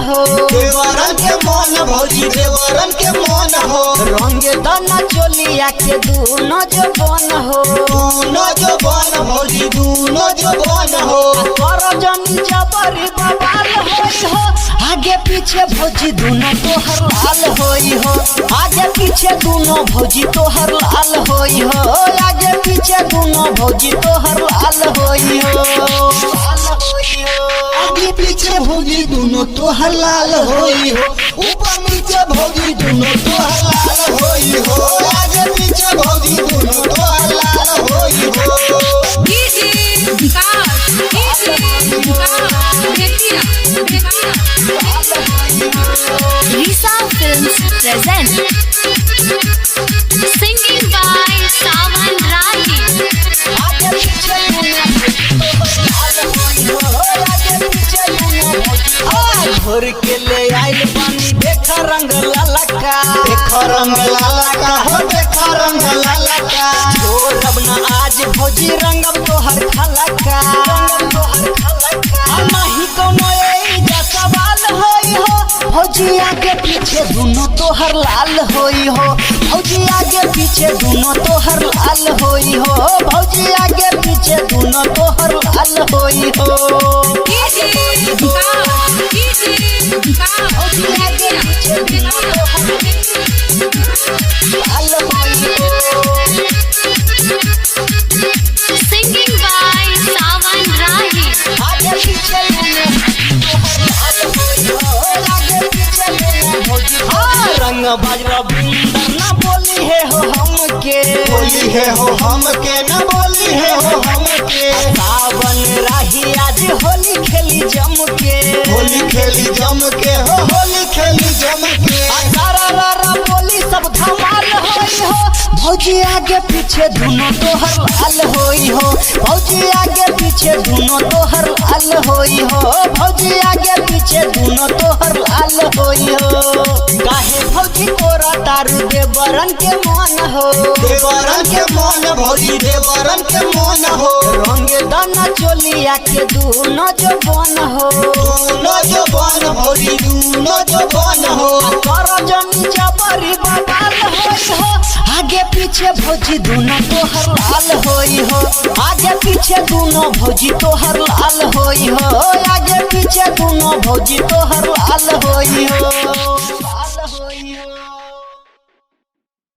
हो, देवरन के मन भौजी देवरन के मन हो। रंग दाना चोलिया के दूनो जो बन हो, दूनो जो बन भौजी दूनो जो बन हो। कर जमी जबरी बवाल होई हो, आगे पीछे भौजी दूनो तोहर लाल होई हो, आगे पीछे दूनो भौजी तोहर लाल होई हो, आगे पीछे दूनो भौजी तोहर लाल होई हो, आगे पीछे भौजी दूनो तोहर लाल होई हो, ऊपर नीचे भौजी दूनो तोहर लाल होई हो, आगे पीछे भौजी दूनो तोहर लाल होई हो। Risa Films present singing by Sawan Rahi. आगे पीछे भोर के ले आइल पानी देख रंग ललका, देख रंग लाला हो देख रंग लाला। छोड़ब न आज भौजी रंगम तोहर खलका, नहीं कोनो एजा सवाल होई हो, भौजी आगे पीछे दूनो तोहर लाल होई हो, भौजी आगे पीछे दूनो तोहर लाल होई हो, भौजी आगे पीछे दूनो तोहर लाल होई हो, भौजी आगे पीछे दूनो लाल होई हो। Singing by Sawan Rahi. आगे पीछे रंग बाजरा बिंदर ना बोली है हो हमके, बोली है हो हमके न बोली है हो हमके। सावन राही आज होली खेली जम के, होली खेली जम के हो होली खेली जम के। सारा रारा बोली सब धमाल होई हो, भौजी आगे पीछे दूनो तोहर लाल होई हो, भौजी आगे पीछे दूनो तोहर लाल होई हो, भौजी आगे पीछे दूनो तोहर लाल होई हो, काहे भौजी तोरा तारू देवरन के मन हो, देवरन के मन भौजी देवरन के मन हो। रंग दाना चोलिया के दूनो जो बन हो, दूनो जो बन भौजी दूनो जो बन हो। कर जमी जबरी बवाल होई हो, आगे पीछे भौजी दूनो तोहर लाल होई हो, आगे पीछे दूनो भौजी तोहर लाल होई हो, आगे पीछे दूनो भौजी तोहर लाल होई